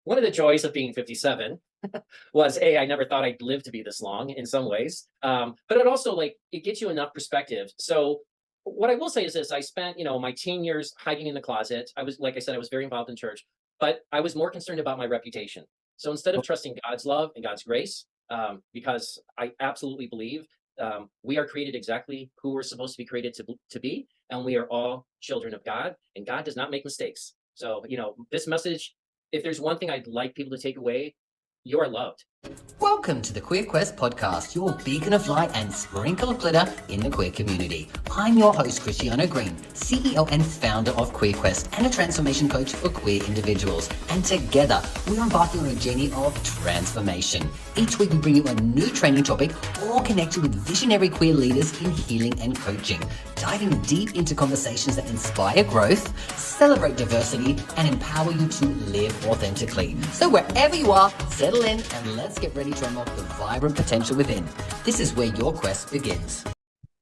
one of the joys of being 57 was I never thought I'd live to be this long in some ways. But it also like it gets you enough perspective. So what I will say is this: I spent, my teen years hiding in the closet. I was, like I said, I was very involved in church, but I was more concerned about my reputation. So instead of trusting God's love and God's grace, because I absolutely believe we are created exactly who we're supposed to be created to be, and we are all children of God, and God does not make mistakes. So, this message, if there's one thing I'd like people to take away, you are loved. Welcome to the Queer Quest podcast, your beacon of light and sprinkle of glitter in the queer community. I'm your host, 𝐘𝐨𝐮𝐧𝐬, CEO and founder of Queer Quest and a transformation coach for queer individuals. And together, we're embarking on a journey of transformation. Each week, we bring you a new training topic or connect you with visionary queer leaders in healing and coaching, diving deep into conversations that inspire growth, celebrate diversity, and empower you to live authentically. So wherever you are, settle in and let's get ready to unlock the vibrant potential within. This is where your quest begins.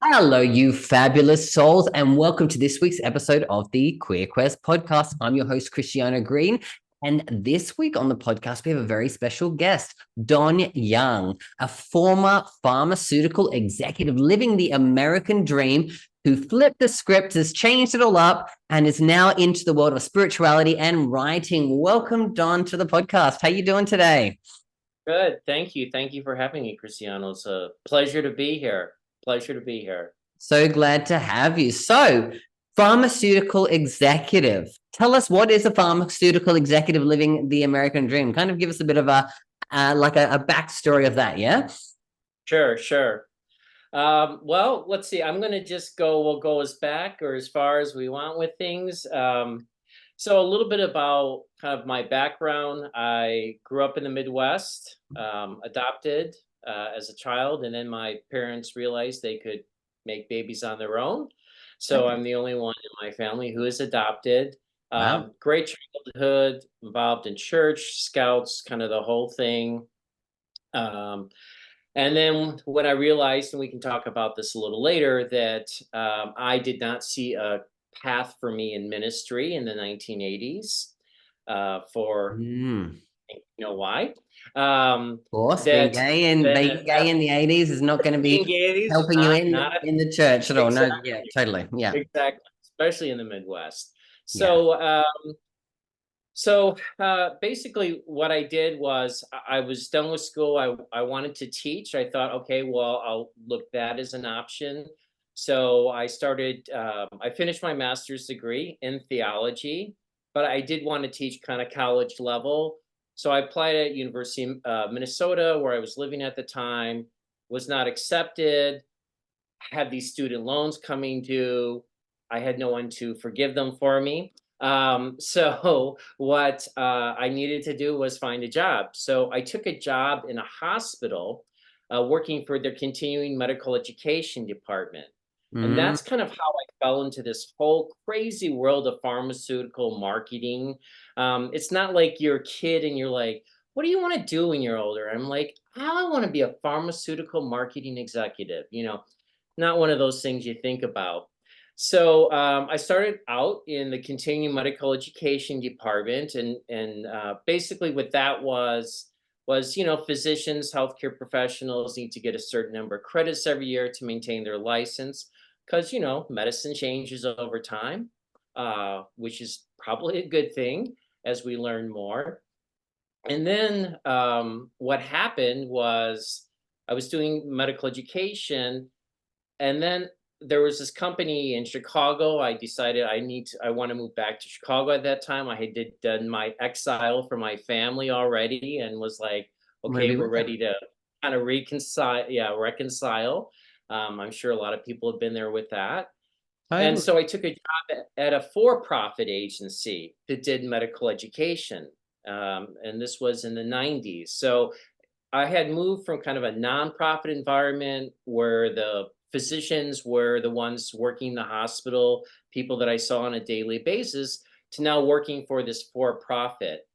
Hello, you fabulous souls, and welcome to this week's episode of the Queer Quest podcast. I'm your host, 𝐘𝐨𝐮𝐧𝐬. And this week on the podcast, we have a very special guest, Don Young, a former pharmaceutical executive living the American dream who flipped the script, has changed it all up, and is now into the world of spirituality and writing. Welcome, Don, to the podcast. How you doing today? Good. Thank you. Thank you for having me, 𝐘𝐨𝐮. It's a pleasure to be here. So glad to have you. So, pharmaceutical executive. Tell us, what is a pharmaceutical executive living the American dream? Kind of give us a bit of a backstory of that, yeah? Sure. Well, let's see. I'm going to just we'll go as back or as far as we want with things. So a little bit about kind of my background. I grew up in the Midwest, adopted as a child, and then my parents realized they could make babies on their own. So Okay. I'm the only one in my family who is adopted. Wow. Great childhood, involved in church, scouts, kind of the whole thing. And then when I realized, and we can talk about this a little later, that I did not see a path for me in ministry in the 1980s, for you know why. Of course, being That gay and then being gay in the 80s is not going to being be gay is helping you not in not the church at all. No, yeah, exactly totally. Yeah. exactly, especially in the Midwest. Yeah. So basically what I did was I was done with school. I wanted to teach. I thought, okay, well, I'll look that as an option. So I finished my master's degree in theology, but I did want to teach kind of college level. So I applied at University of Minnesota, where I was living at the time, was not accepted, had these student loans coming due. I had no one to forgive them for me. So what I needed to do was find a job. So I took a job in a hospital, working for their continuing medical education department. And Mm, that's kind of how I fell into this whole crazy world of pharmaceutical marketing. It's not like you're a kid and you're like, what do you want to do when you're older? I'm like, I want to be a pharmaceutical marketing executive, not one of those things you think about. So I started out in the continuing medical education department, and basically what that was physicians, healthcare professionals need to get a certain number of credits every year to maintain their license, because medicine changes over time, which is probably a good thing as we learn more. And then what happened was I was doing medical education, and then there was this company in Chicago. I decided I want to move back to Chicago at that time. I had done my exile for my family already and was like, want to okay, be we're with them. ready to kind of reconcile. I'm sure a lot of people have been there with that. And Totally. so I took a job at a for-profit agency that did medical education. And this was in the 90s. So I had moved from kind of a nonprofit environment where the physicians were the ones working the hospital, people that I saw on a daily basis, to now working for this for-profit.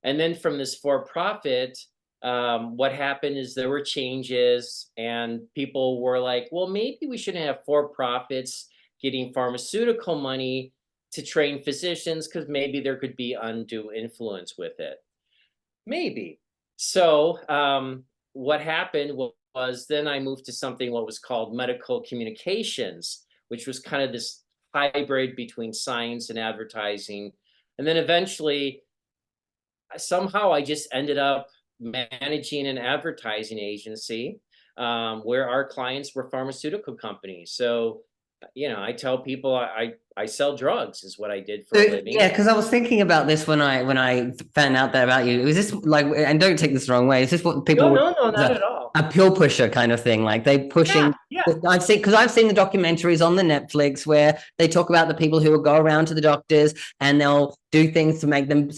And then from this for-profit, what happened is there were changes, and people were like, well, maybe we shouldn't have for-profits getting pharmaceutical money to train physicians, because maybe there could be undue influence with it. maybe. So what happened was then I moved to something what was called medical communications, which was kind of this hybrid between science and advertising. And then eventually, somehow I just ended up managing an advertising agency where our clients were pharmaceutical companies. So, I tell people I sell drugs is what I did for So, a living. yeah, because I was thinking about this when I found out that about you. Was this like, and don't take this the wrong way, is this what No, people would no, no, call not at all. a pill pusher kind of thing? Like they Yeah, pushing. yeah, I've seen the documentaries on the Netflix where they talk about the people who will go around to the doctors and they'll do things to make them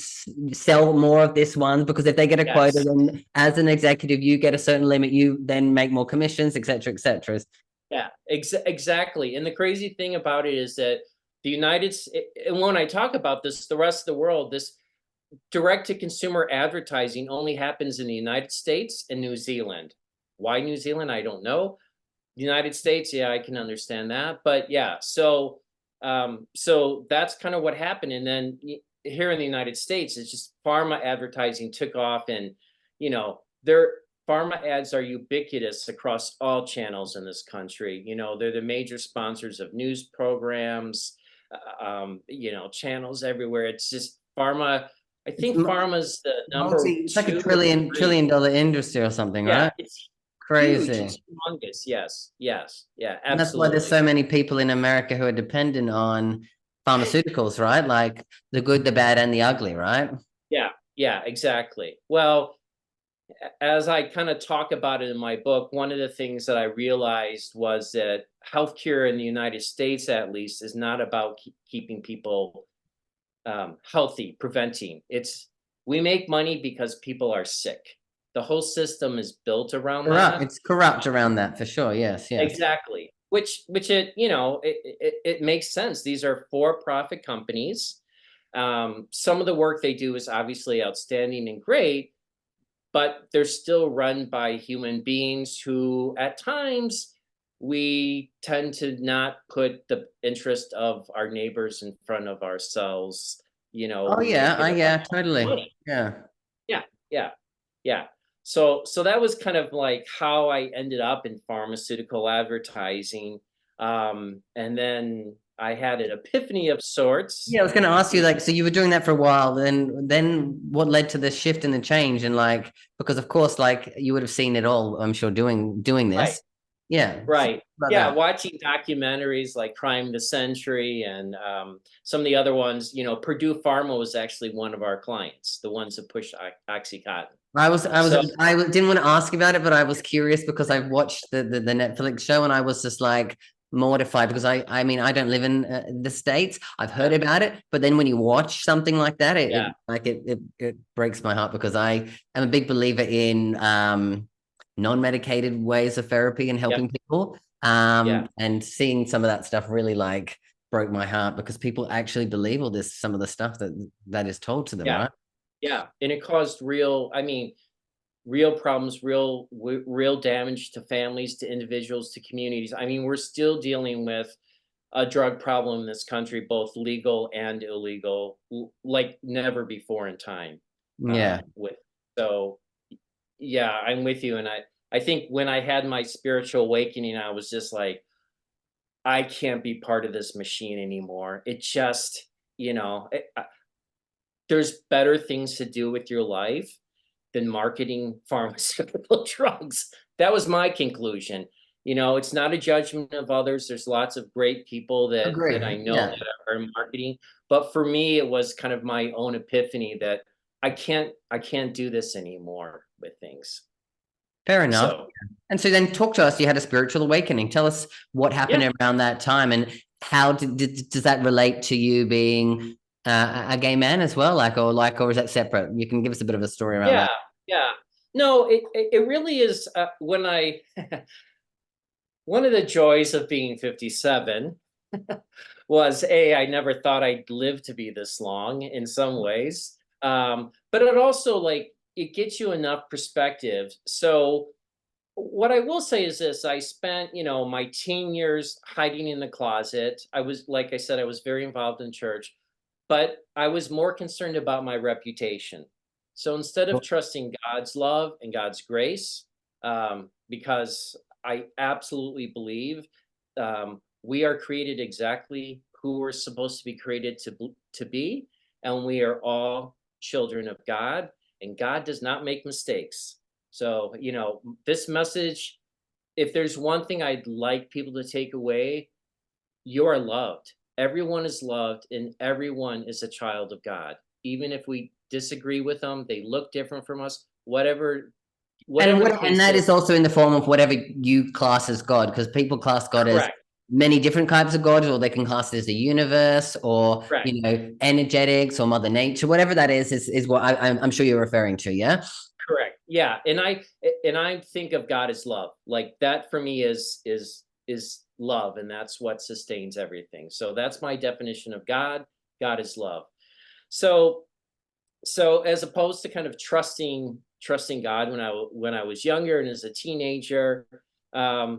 sell more of this one, because if they get a quota, yes. then as an executive you get a certain limit, you then make more commissions, etc., etc. Yeah, exactly. And the crazy thing about it is that and when I talk about this, the rest of the world, this direct to consumer advertising only happens in the United States and New Zealand. Why New Zealand? I don't know. The United States, yeah, I can understand that. But yeah, so that's kind of what happened. And then here in the United States, it's just pharma advertising took off, and their pharma ads are ubiquitous across all channels in this country. They're the major sponsors of news programs, channels everywhere. It's just pharma. I It's think pharma's the number it's like a two or three. trillion dollar industry or something, Yeah, right? it's huge. Crazy. It's humongous. Yes, yes, yeah, And that's why there's absolutely. so many people in America who are dependent on pharmaceuticals, right? Like the good, the bad, and the ugly, right? Yeah, yeah, exactly. Well, as I kind of talk about it in my book, one of the things that I realized was that healthcare in the United States, at least, is not about keeping people healthy, preventing. We make money because people are sick. The whole system is built around Corrupt. that. It's corrupt around that for sure. Yes, yes. Exactly. Which it makes sense. These are for-profit companies. Some of the work they do is obviously outstanding and great, but they're still run by human beings who, at times, we tend to not put the interest of our neighbors in front of ourselves. Oh We yeah, make it about totally. money. Yeah. Yeah, yeah, yeah. So that was kind of like how I ended up in pharmaceutical advertising. And then I had an epiphany of sorts. Yeah, I was going to ask you, like, so you were doing that for a while, then what led to the shift and the change? And like, because of course, like you would have seen it all, I'm sure, doing Right, this. Yeah. right. About Yeah, that. watching documentaries like Crime of the Century and some of the other ones. Purdue Pharma was actually one of our clients, the ones that pushed OxyContin. So Didn't want to ask about it, but I was curious because I've watched the Netflix show and I was just like mortified because I mean, I don't live in the States. I've yeah, heard about it, but then when you watch something like that, yeah, it breaks my heart because I am a big believer in non-medicated ways of therapy and yep, helping people. yeah. And seeing some of that stuff really like broke my heart because people actually believe all this, some of the stuff that is told to them, Yeah, right? yeah, and it caused real problems, real damage to families, to individuals, to communities. We're still dealing with a drug problem in this country, both legal and illegal, like never before in time. Yeah. With so, yeah, I'm with you, and I think when I had my spiritual awakening, I was just like, I can't be part of this machine anymore. It just, there's better things to do with your life than marketing pharmaceutical drugs. That was my conclusion. It's not a judgment of others. There's lots of great people that I Agree. know Yeah. that are in marketing, but for me, it was kind of my own epiphany that I can't do this anymore with things. Fair enough. So And so then talk to us. You had a spiritual awakening. Tell us what yeah, happened around that time and how does that relate to you being a gay man as well? Or is that separate? You can give us a bit of a story around yeah, that. yeah. No, it really is. When I one of the joys of being 57 was I never thought I'd live to be this long in some ways. But it also like it gets you enough perspective. So what I will say is this: I spent, my teen years hiding in the closet. Like I said, I was very involved in church, but I was more concerned about my reputation. So instead of trusting God's love and God's grace, because I absolutely believe we are created exactly who we're supposed to be created to be, and we are all children of God, and God does not make mistakes. So, this message, if there's one thing I'd like people to take away, you are loved. Everyone is loved, and everyone is a child of God. Even if we disagree with them, they look different from us, whatever the And case that is. is also in the form of whatever you class as God, because people class God as Correct. many different types of gods, or they can class it as the universe, or Correct. energetics, or Mother Nature, whatever that is what I'm sure you're referring to. Yeah. Correct. Yeah. And I think of God as love. Like that for me is love, and that's what sustains everything. So that's my definition of God. God is love. So as opposed to kind of trusting God when I was younger and as a teenager, I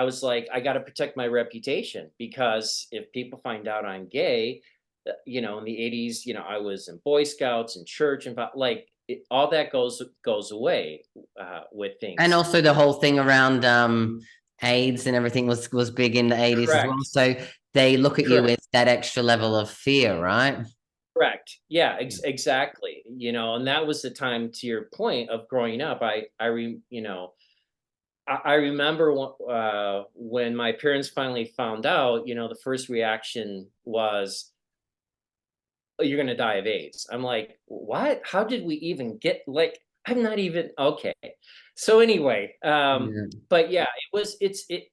was like, I got to protect my reputation, because if people find out I'm gay, in the 80s, I was in Boy Scouts and church, and like all that goes away with And things. also the whole thing around AIDS and everything was big in the 80s as well. Correct. So they look at you Correct. with that extra level of fear, right? Correct. Yeah, exactly. And that was the time, to your point, of growing up. I remember when my parents finally found out, the first reaction was, "Oh, you're going to die of AIDS." I'm like, what? How did we even get, like, I'm not even, okay. So anyway, Yeah. but yeah, it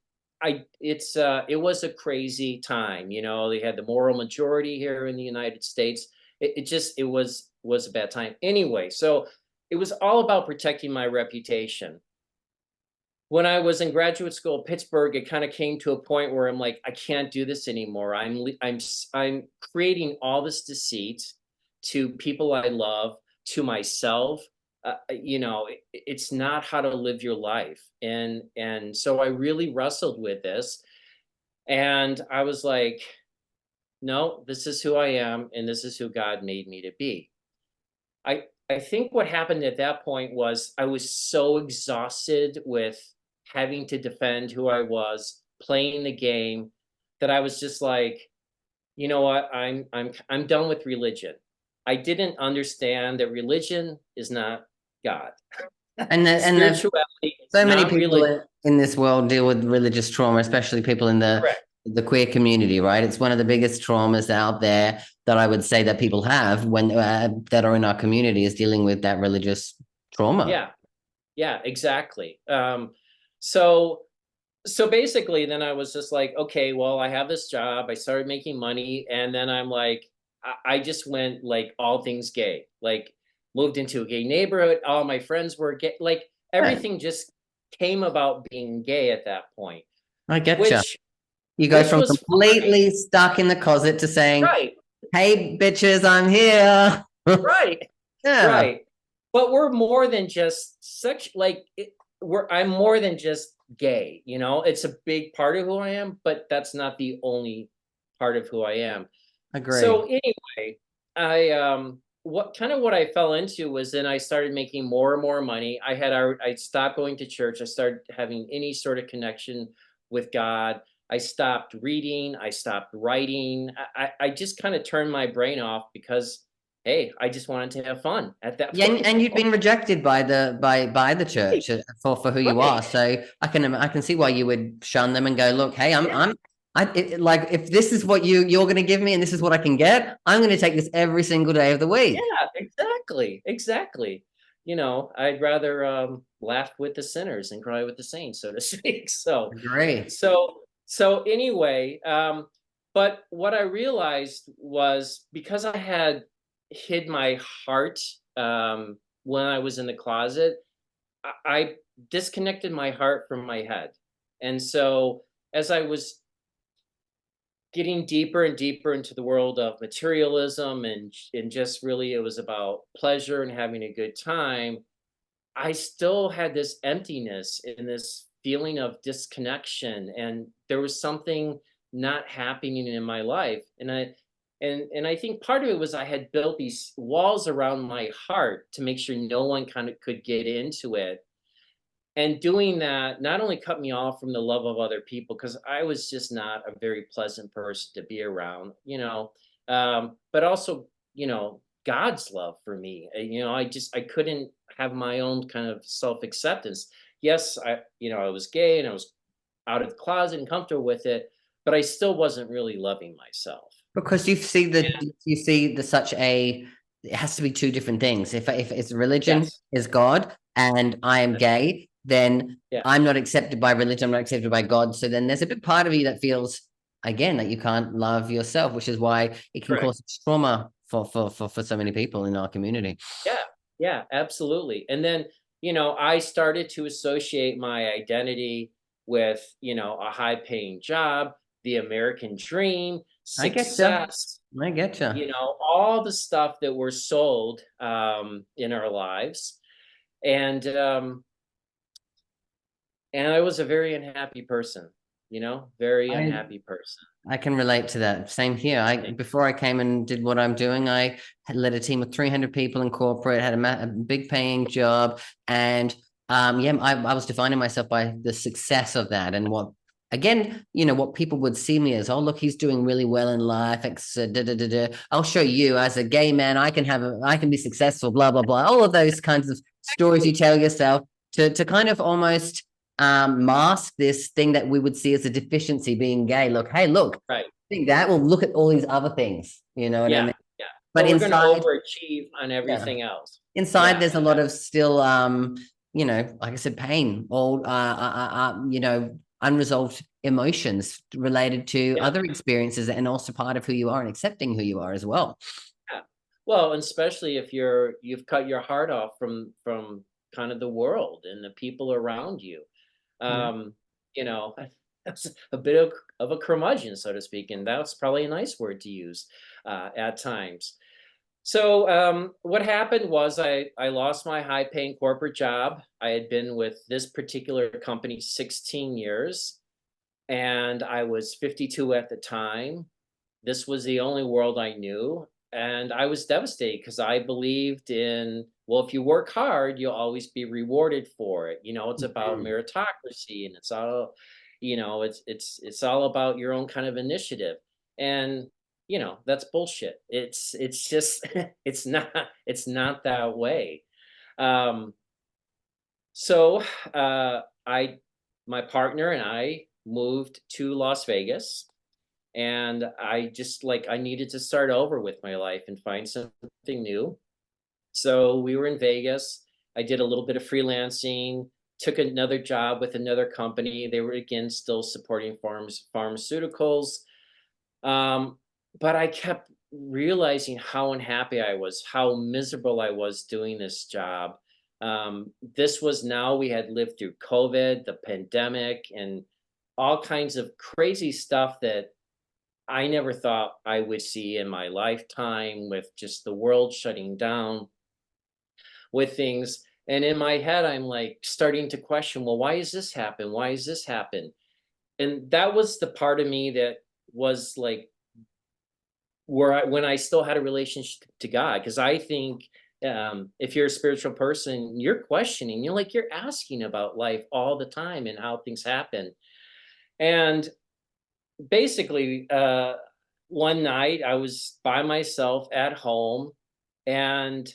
was a crazy time. They had the moral majority here in the United States. It was a bad time. Anyway, so it was all about protecting my reputation. When I was in graduate school at Pittsburgh, it kind of came to a point where I'm like, I can't do this anymore. I'm creating all this deceit to people I love, to myself. It's not how to live your life, and so I really wrestled with this, and I was like, no, this is who I am, and this is who God made me to be. I think what happened at that point was I was so exhausted with having to defend who I was, playing the game, that I was just like, you know what? I'm done with religion. I didn't understand that religion is not God. And Spirituality is so many not people religion. in this world deal with religious trauma, especially people in Correct. the queer community, right? It's one of the biggest traumas out there that I would say that people have when that are in our community, is dealing with that religious trauma. Yeah. Yeah, exactly. So so basically then I was just like, okay, well, I have this job. I started making money, and then I'm like, I just went like all things gay. Like, moved into a gay neighborhood. All my friends were gay. Like, Yeah, everything just came about being gay at that point, I get you. which You go which from was fine. completely stuck in the closet to saying, Right. "Hey, bitches, I'm here." Right. Yeah, Right. But we're more than just sex, like I'm more than just gay, It's a big part of who I am, but that's not the only part of who I am. agree. So anyway, what I fell into was, then I started making more and more money. I stopped going to church. I started having any sort of connection with God. I stopped reading. I stopped writing. I just kind of turned my brain off, because hey, I just wanted to have fun at that Yeah, point. and you've been rejected by the church for who you Right. are. So I can see why you would shun them and go, look, hey, Yeah. like, if this is what you're going to give me and this is what I can get, I'm going to take this every single day of the week. Yeah, exactly. Exactly. I'd rather laugh with the sinners and cry with the saints, so to speak. Agree. So anyway, but what I realized was, because I had hid my heart when I was in the closet, I disconnected my heart from my head. And so as I was getting deeper and deeper into the world of materialism, and just really, it was about pleasure and having a good time, I still had this emptiness and this feeling of disconnection, and there was something not happening in my life. And I think part of it was I had built these walls around my heart to make sure no one kind of could get into it. And doing that not only cut me off from the love of other people, because I was just not a very pleasant person to be around, but also, God's love for me. I couldn't have my own kind of self-acceptance. Yes, I was gay and I was out of the closet and comfortable with it, but I still wasn't really loving myself. Because you see the such a, it has to be two different things. If it's religion Yes. is God and I am gay, then Yeah. I'm not accepted by religion, I'm not accepted by God. So then there's a big part of you that feels again that you can't love yourself, which is why it can Correct. cause trauma for so many people in our community. Yeah. Yeah, absolutely. And then, I started to associate my identity with, a high paying job, the American dream, I get you. success, I get you. all the stuff that we're sold in our lives. And I was a very unhappy person, very I unhappy person. I can relate to that. Same here. Before I came and did what I'm doing, I had led a team of 300 people in corporate, had a big paying job, and yeah, I was defining myself by the success of that and what. Again, what people would see me as, oh, look, he's doing really well in life. I'll show you as a gay man, I can be successful, blah, blah, blah. All of those kinds of stories you tell yourself to kind of almost mask this thing that we would see as a deficiency being gay. Look, hey, look, Right. think that. Well, look at all these other things. You know what I Yeah. mean? Yeah. But But we're going to inside, overachieve on yeah, everything else. inside Yeah. there's a lot of still, like I said, pain, all, unresolved emotions related to Yeah. other experiences, and also part of who you are and accepting who you are as well. Yeah. Well, and especially if you've cut your heart off from kind of the world and the people around you. Yeah. Um, you know, that's a bit of a curmudgeon, so to speak, and that's probably a nice word to use at times. So what happened was I lost my high paying corporate job. I had been with this particular company 16 years, and I was 52 at the time. This was the only world I knew. And I was devastated because I believed in, well, if you work hard, you'll always be rewarded for it. It's about Mhm. meritocracy, and it's all, it's all about your own kind of initiative. And that's bullshit. It's just it's not that way. Um, so I my partner and I moved to Las Vegas, and I just like I needed to start over with my life and find something new. So we were in Vegas. I did a little bit of freelancing, took another job with another company. They were again still supporting pharmaceuticals. Um, but I kept realizing how unhappy I was, how miserable I was doing this job. This was now we had lived through COVID, the pandemic, and all kinds of crazy stuff that I never thought I would see in my lifetime, with just the world shutting down, with things. And in my head, I'm like starting to question, well, why is this happen? Why is this happen? And that was the part of me that was like when I still had a relationship to God, because I think if you're a spiritual person, you're questioning, you're asking about life all the time and how things happen. And basically, one night I was by myself at home, and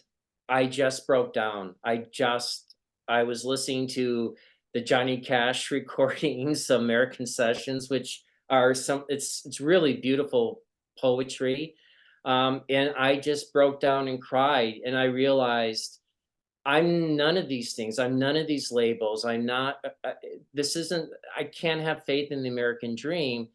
I just broke down. I was listening to the Johnny Cash recordings, American Sessions, which are it's really beautiful poetry. And I just broke down and cried, and I realized I'm none of these things. I'm none of these labels. I'm not, this isn't, I can't have faith in the American dream.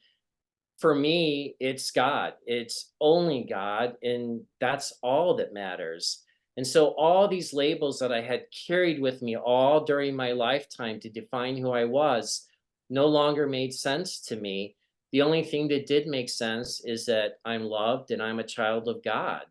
For me, it's God. It's only God, and that's all that matters. And so all these labels that I had carried with me all during my lifetime to define who I was no longer made sense to me. The only thing that did make sense is that I'm loved and I'm a child of God.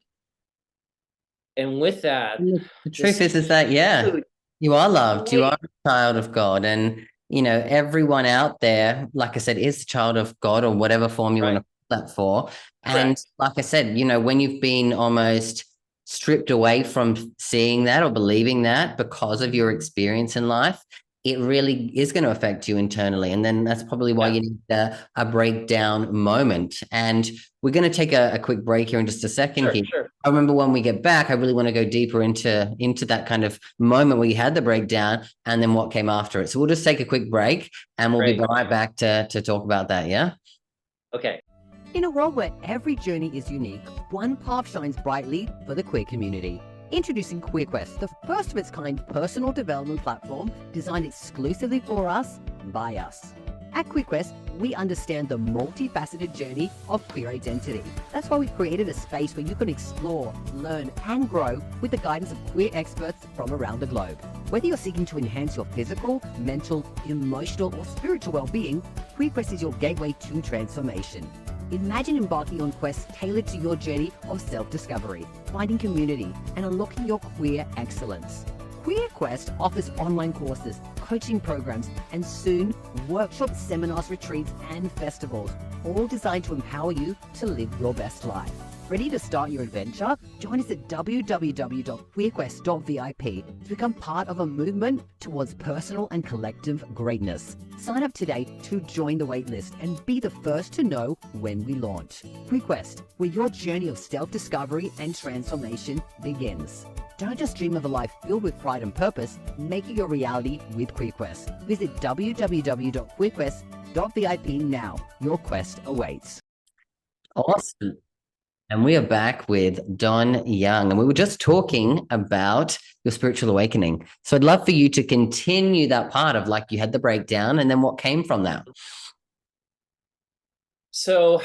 And with that, And the truth this is that, yeah, huge you are loved. You are weight. a child of God. And, everyone out there, like I said, is a child of God or whatever form you want Right. to that for. And Correct. like I said, you know, when you've been almost stripped away from seeing that or believing that because of your experience in life, it really is going to affect you internally. And then that's probably why Yeah. you need a breakdown moment. And we're going to take a quick break here in just a second Sure, here. sure. I remember when we get back, I really want to go deeper into that kind of moment where you had the breakdown and then what came after it. So we'll just take a quick break and we'll be Great. right back to talk about that. Yeah. Okay. In a world where every journey is unique, one path shines brightly for the queer community. Introducing QueerQuest, the first of its kind personal development platform designed exclusively for us, by us. At QueerQuest, we understand the multifaceted journey of queer identity. That's why we've created a space where you can explore, learn, and grow with the guidance of queer experts from around the globe. Whether you're seeking to enhance your physical, mental, emotional, or spiritual well-being, QueerQuest is your gateway to transformation. Imagine embarking on quests tailored to your journey of self-discovery, finding community, and unlocking your queer excellence. QueerQuest offers online courses, coaching programs, and soon workshops, seminars, retreats, and festivals, all designed to empower you to live your best life. Ready to start your adventure? Join us at www.queerquest.vip to become part of a movement towards personal and collective greatness. Sign up today to join the waitlist and be the first to know when we launch. QueerQuest, where your journey of self-discovery and transformation begins. Don't just dream of a life filled with pride and purpose, make it your reality with QueerQuest. Visit www.queerquest.vip now. Your quest awaits. Awesome. And we are back with Don Young, and we were just talking about your spiritual awakening. So I'd love for you to continue that part of like you had the breakdown and then what came from that. So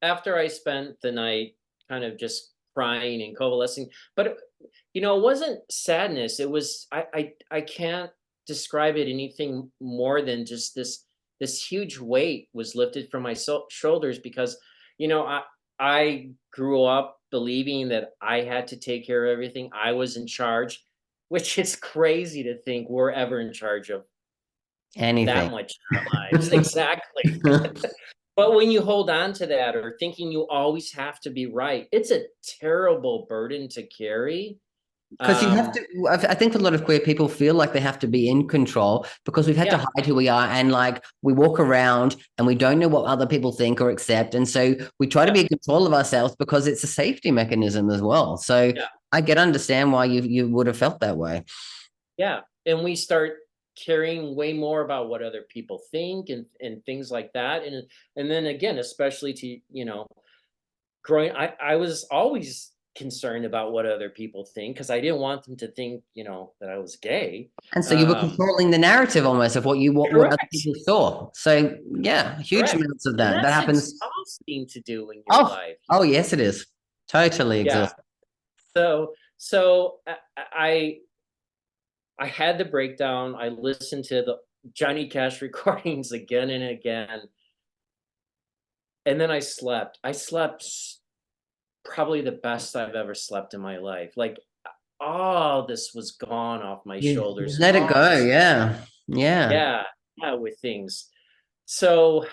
after I spent the night kind of just crying and coalescing, but you know, it wasn't sadness. It was I can't describe it anything more than just this huge weight was lifted from my shoulders because you know I grew up believing that I had to take care of everything. I was in charge, which is crazy to think we're ever in charge of that Anything. much in our lives. Exactly. But when you hold on to that or thinking you always have to be right, it's a terrible burden to carry. Because you have to, I think a lot of queer people feel like they have to be in control because we've had to Yeah, hide who we are and like we walk around and we don't know what other people think or accept. And so we try to yeah, be in control of ourselves because it's a safety mechanism as well. So yeah, I get understand why you would have felt that way. yeah. And we start caring way more about what other people think and things like that. And then again, especially to, you know, growing I was always concerned about what other people think because I didn't want them to think, you know, that I was gay. And so you were Um, controlling the narrative almost of what other correct, people saw. So yeah, huge correct. amounts of And that. That that's happens. exhausting to do in your Oh, life. oh yes, it is. Totally Yeah. exhausting. So I had the breakdown. I listened to the Johnny Cash recordings again and again, and then I slept. I slept probably the best I've ever slept in my life. Like all this was gone off my You shoulders. let it All go. this, Yeah. Yeah. yeah, yeah, with things. So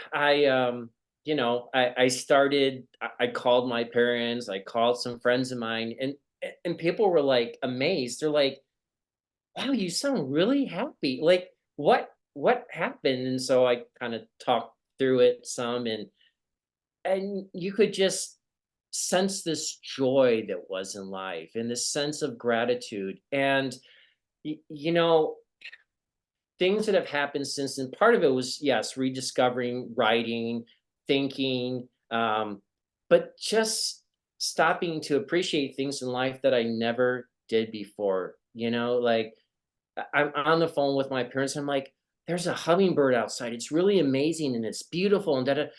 you know, I started. I called my parents. I called some friends of mine, and people were like amazed. They're like, "Wow, you sound really happy. Like, what happened?" And so I kind of talked through it some, and you could just sense this joy that was in life and this sense of gratitude. And you know, things that have happened since, and part of it was yes, rediscovering writing, thinking, but just stopping to appreciate things in life that I never did before. You know, like I'm on the phone with my parents. I'm like, "There's a hummingbird outside. It's really amazing and it's beautiful." And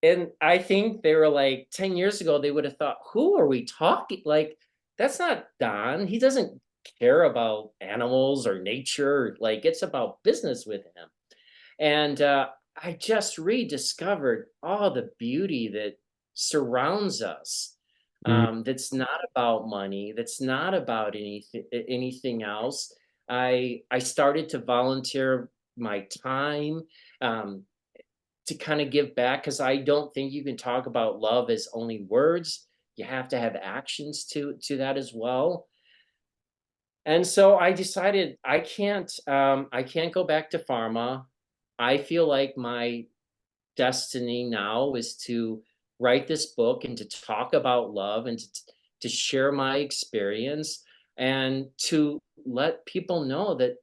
and I think they were like 10 years ago, they would have thought, "Who are we talking? Like, that's not Don. He doesn't care about animals or nature. Like, it's about business with him." And I just rediscovered all the beauty that surrounds us. Mm. That's not about money. That's not about anything else. I started to volunteer my time. Um, to kind of give back, because I don't think you can talk about love as only words. You have to have actions to that as well. And so I decided I can't go back to pharma. I feel like my destiny now is to write this book and to talk about love and to share my experience and to let people know that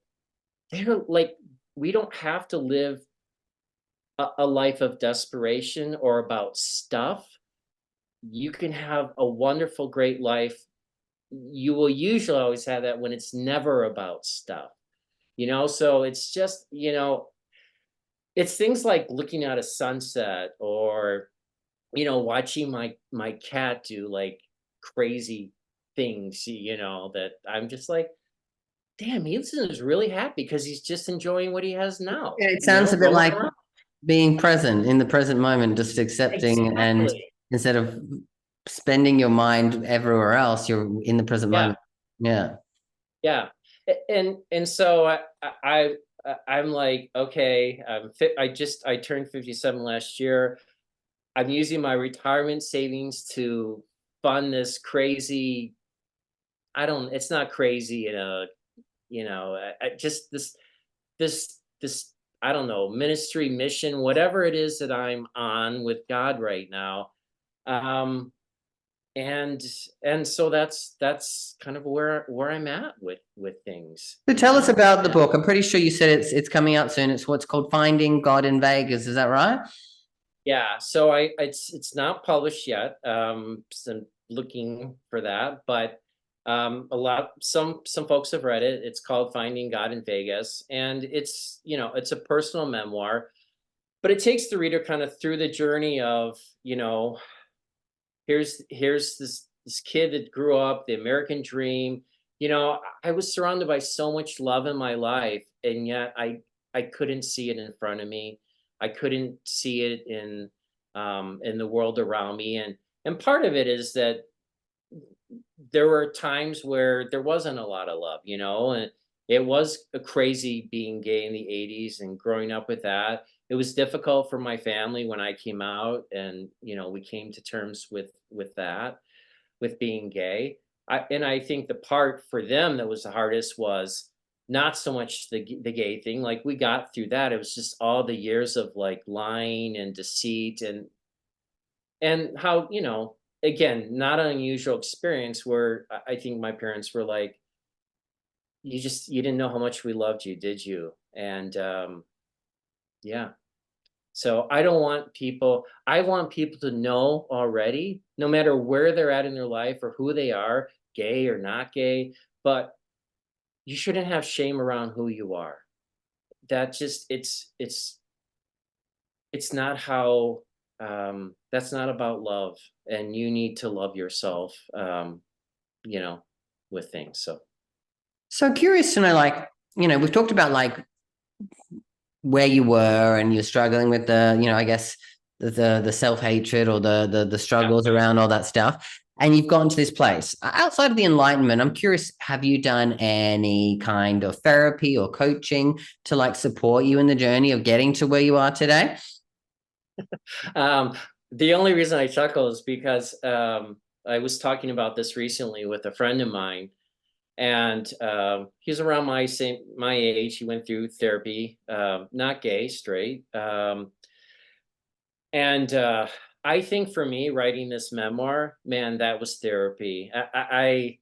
they're like, we don't have to live a life of desperation or about stuff. You can have a wonderful, great life. You will usually always have that when it's never about stuff, So it's just, it's things like looking at a sunset or, watching my cat do like crazy things, that I'm just like, damn, he is really happy because he's just enjoying what he has now, Yeah, it sounds a bit rolling like around. being present in the present moment, just accepting, and Exactly. instead of spending your mind everywhere else, you're in the present Yeah. moment. Yeah. Yeah. And so I'm like, okay, I turned 57 last year. I'm using my retirement savings to fund this crazy, it's not crazy in a, just this, I don't know, ministry mission, whatever it is that I'm on with God right now. Um, and and so that's kind of where I'm at with things, So tell us about the book. I'm pretty sure you said it's coming out soon. It's what's called Finding God in Vegas. Is that right? Yeah, so it's not published yet. So I'm looking for that, but some folks have read it. It's called Finding God in Vegas, and it's a personal memoir, but it takes the reader kind of through the journey of, here's this kid that grew up the American dream. I was surrounded by so much love in my life, and yet I couldn't see it in front of me. I couldn't see it in the world around me, and part of it is that there were times where there wasn't a lot of love, and it was a crazy being gay in the 80s and growing up with that. It was difficult for my family when I came out, and we came to terms with that, with being gay. And I think the part for them that was the hardest was not so much the gay thing. Like, we got through that. It was just all the years of like lying and deceit, and how, again, not an unusual experience where I think my parents were like, you didn't know how much we loved you, did you? And yeah. So I want people to know already, no matter where they're at in their life or who they are, gay or not gay, but you shouldn't have shame around who you are. That just it's not how, that's not about love, and you need to love yourself, you know, with things. So curious to know, like, we've talked about like where you were and you're struggling with I guess the self-hatred or the Yeah. struggles around all that stuff. And you've gone to this place. Outside of the enlightenment, I'm curious, have you done any kind of therapy or coaching to like support you in the journey of getting to where you are today? Um, the only reason I chuckle is because I was talking about this recently with a friend of mine, and he's around my age. He went through therapy, not gay, straight, and I think for me, writing this memoir, man, that was therapy. I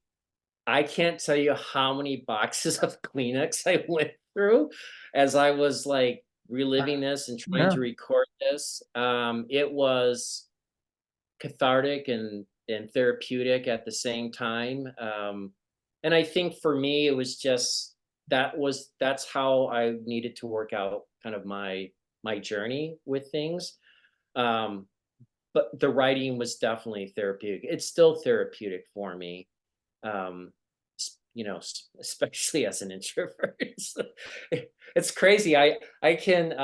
can't tell you how many boxes of Kleenex I went through as I was like reliving this and trying Yeah. to record this. It was cathartic and therapeutic at the same time. And I think for me, it was just that's how I needed to work out kind of my journey with things. Um, but the writing was definitely therapeutic. It's still therapeutic for me. Um, especially as an introvert. It's crazy. I can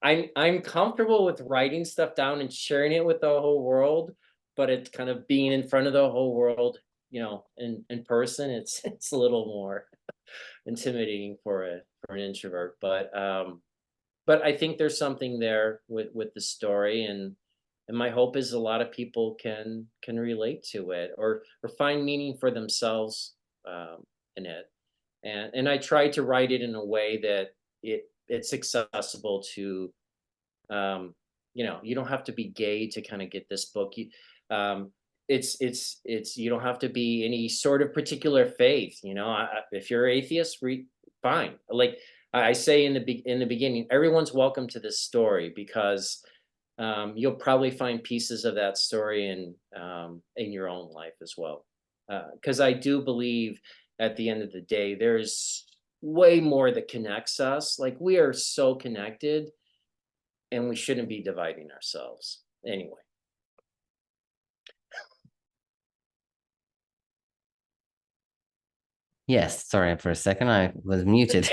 I'm comfortable with writing stuff down and sharing it with the whole world, but it's kind of being in front of the whole world, in person, it's a little more intimidating for an introvert. But but I think there's something there with the story, and my hope is a lot of people can relate to it, or find meaning for themselves in it. And I try to write it in a way that it's accessible to, you don't have to be gay to kind of get this book. Um, it's you don't have to be any sort of particular faith. If you're atheist, read fine. Like I say in the beginning, everyone's welcome to this story, because you'll probably find pieces of that story in your own life as well. Because I do believe at the end of the day, there's way more that connects us. Like we are so connected, and we shouldn't be dividing ourselves. Anyway. Yes, sorry for a second, I was muted.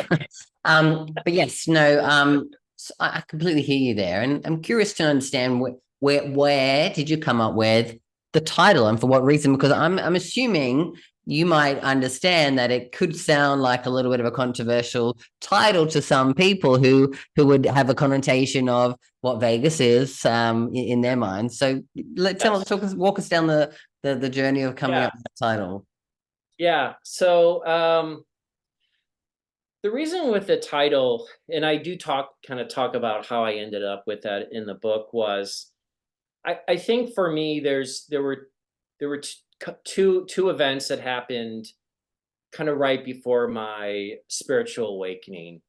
But yes, no, so I completely hear you there, and I'm curious to understand where did you come up with the title, and for what reason? Because I'm assuming you might understand that it could sound like a little bit of a controversial title to some people who would have a connotation of what Vegas is in their mind. So walk us down the journey of coming Yeah. up with that title. Yeah. So the reason with the title, and I do kind of talk about how I ended up with that in the book, was I think for me there were two events that happened kind of right before my spiritual awakening.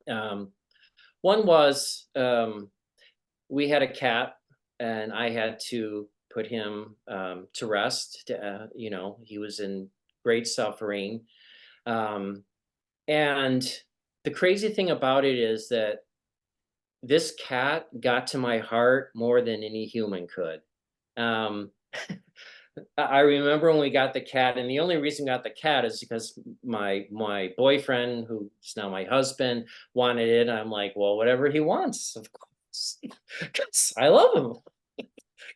One was we had a cat, and I had to put him to rest. He was in great suffering. And the crazy thing about it is that this cat got to my heart more than any human could. Um, I remember when we got the cat, and the only reason we got the cat is because my boyfriend, who's now my husband, wanted it. And I'm like, well, whatever he wants, of course, 'cause I love him.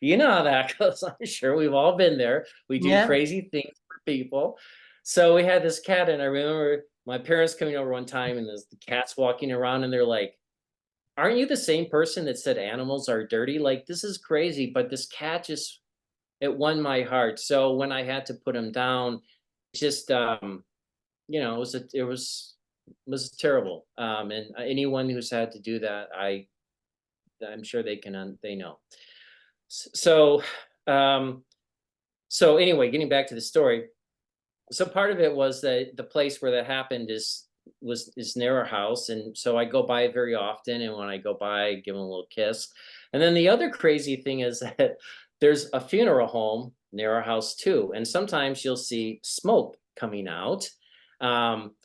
You know how that goes. I'm sure we've all been there. We do Yeah. crazy things for people. So we had this cat, and I remember my parents coming over one time, and the cat's walking around, and they're like, "Aren't you the same person that said animals are dirty? Like, this is crazy." But this cat just, it won my heart. So when I had to put him down, just it was terrible. And anyone who's had to do that, I'm sure they know. So um, so anyway, getting back to the story. So part of it was that the place where that happened is near our house, and so I go by it very often. And when I go by, I give him a little kiss. And then the other crazy thing is that there's a funeral home near our house too, and sometimes you'll see smoke coming out. Um,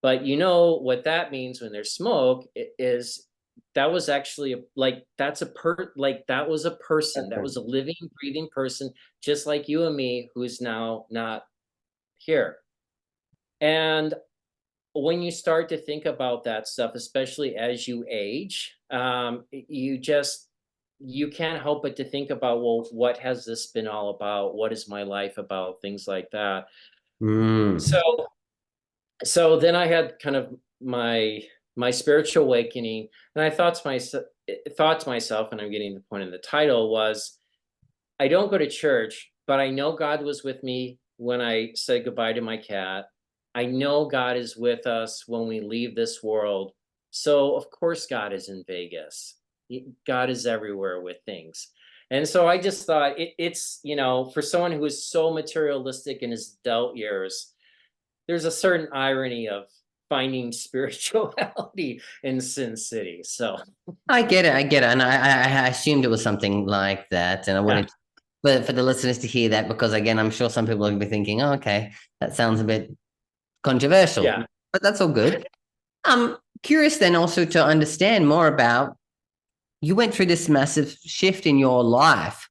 but you know what that means when there's smoke is that was actually that was a person, that was a living, breathing person, just like you and me, who's now not here. And when you start to think about that stuff, especially as you age, you can't help but to think about, well, what has this been all about? What is my life about? Things like that. Mm. So then I had kind of my spiritual awakening, and I thought to myself, and I'm getting the point in the title, was I don't go to church, but I know God was with me when I said goodbye to my cat. I know God is with us when we leave this world. So of course God is in Vegas. God is everywhere with things. And so I just thought it's, for someone who is so materialistic in his adult years, there's a certain irony of finding spirituality in Sin City. So I get it, and I assumed it was something like that, and I yeah, wanted for the listeners to hear that, because again, I'm sure some people will be thinking, oh, okay, that sounds a bit controversial, yeah. but that's all good. I'm curious then also to understand more about, you went through this massive shift in your life.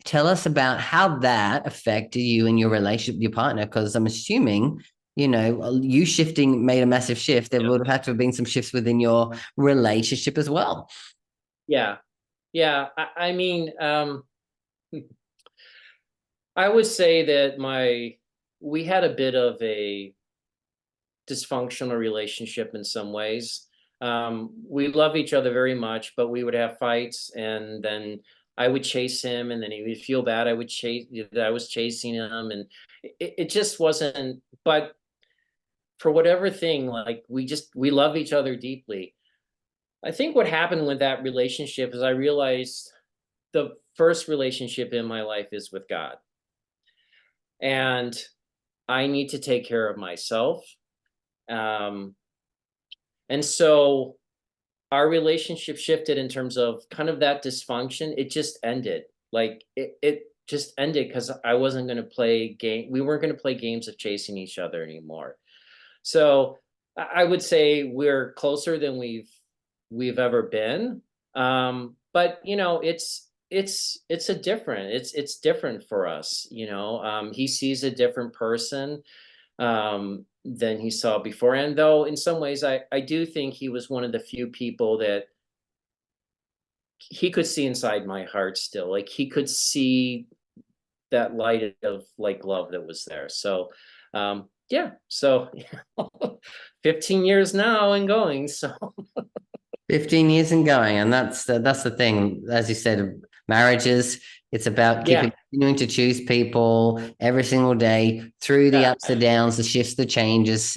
Tell us about how that affected you in your relationship with your partner, because I'm assuming, you shifting made a massive shift. There would have had to have been some shifts within your relationship as well. Yeah. Yeah. I mean, I would say that we had a bit of a dysfunctional relationship in some ways. We love each other very much, but we would have fights, and then I would chase him, and then he would feel bad. That I was chasing him, and it just wasn't. But for whatever thing, like we love each other deeply. I think what happened with that relationship is I realized the first relationship in my life is with God, and I need to take care of myself. Um, and so our relationship shifted in terms of kind of that dysfunction. It just ended. Like it just ended because I wasn't going to play game. We weren't going to play games of chasing each other anymore. So I would say we're closer than we've ever been. But you know, it's a different. It's different for us. You know, he sees a different person than he saw before. And though in some ways I do think he was one of the few people that he could see inside my heart still. Like he could see that light of like love that was there. So yeah, so 15 years now and going. So 15 years and going, and that's the thing. As you said, marriages, it's about yeah, continuing to choose people every single day through the yeah, ups and downs, the shifts, the changes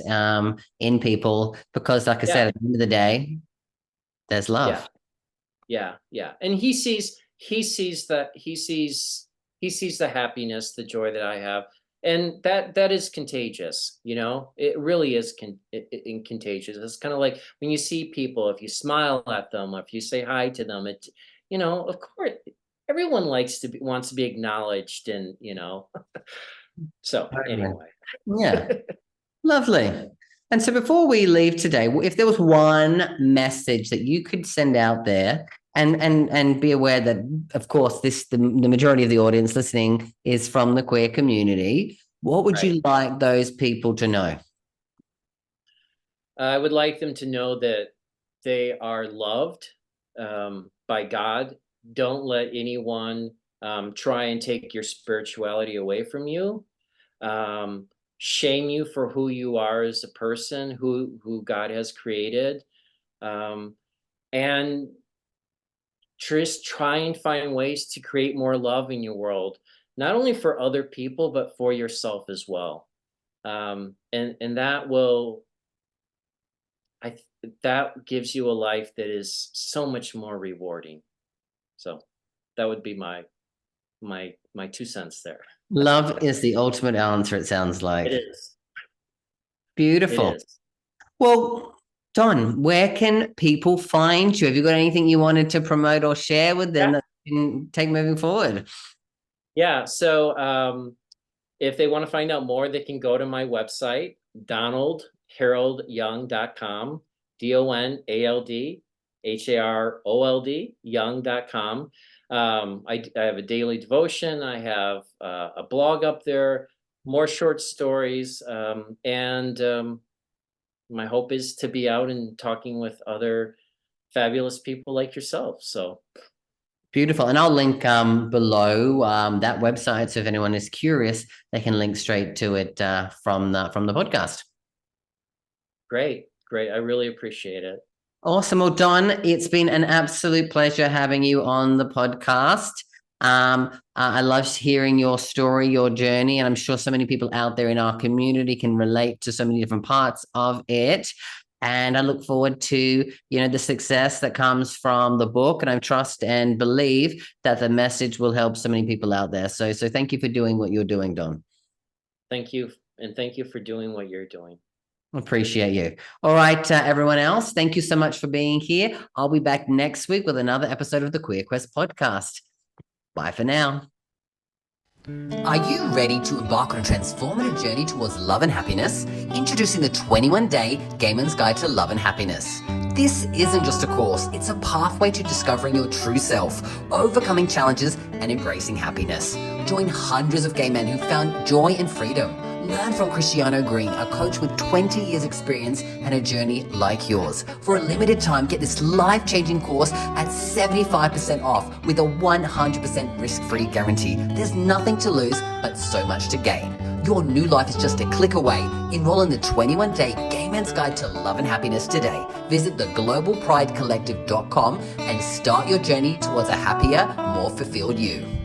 in people, because like I yeah, said, at the end of the day, there's yeah, love. yeah. And he sees the happiness, the joy that I have. And that is contagious, you know. It really is contagious. It's kind of like when you see people, if you smile at them, if you say hi to them, it, you know, of course, everyone wants to be acknowledged, and you know. So Totally. anyway, Yeah, lovely. And so before we leave today, if there was one message that you could send out there, and be aware that, of course, the majority of the audience listening is from the queer community, what would right. you like those people to know? I would like them to know that they are loved by God. Don't let anyone try and take your spirituality away from you. Shame you for who you are as a person, who God has created, and just try and find ways to create more love in your world, not only for other people but for yourself as well. And that will, that gives you a life that is so much more rewarding. So that would be my 2 cents there. Love is the ultimate answer, it sounds It like. is. It Beautiful. is. Well, Don, where can people find you? Have you got anything you wanted to promote or share with them Yeah. that you can take moving forward? Yeah. So if they want to find out more, they can go to my website, donaldharoldyoung.com, DonaldHarold, young.com. I have a daily devotion. I have a blog up there, more short stories, and my hope is to be out and talking with other fabulous people like yourself. So Beautiful. And I'll link below that website. So if anyone is curious, they can link straight to it from the podcast. great. I really appreciate it. Awesome. Well, Don, it's been an absolute pleasure having you on the podcast. I love hearing your story, your journey, and I'm sure so many people out there in our community can relate to so many different parts of it. And I look forward to, the success that comes from the book. And I trust and believe that the message will help so many people out there. So thank you for doing what you're doing, Don. Thank you. And thank you for doing what you're doing. Appreciate you. All right, everyone else, thank you so much for being here. I'll be back next week with another episode of the Queer Quest podcast. Bye for now. Are you ready to embark on a transformative journey towards love and happiness? Introducing the 21-day 𝐘𝐨𝐿 Guide to Love and Happiness. This isn't just a course, it's a pathway to discovering your true self, overcoming challenges, and embracing happiness. Join hundreds of gay men who found joy and freedom. Learn from 𝐘𝐨𝐿 𝐷, a coach with 20 years experience and a journey like yours. For a limited time, get this life-changing course at 75% off with a 100% risk-free guarantee. There's nothing to lose, but so much to gain. Your new life is just a click away. Enroll in the 21-day Gay Man's Guide to Love and Happiness today. Visit theglobalpridecollective.com and start your journey towards a happier, more fulfilled you.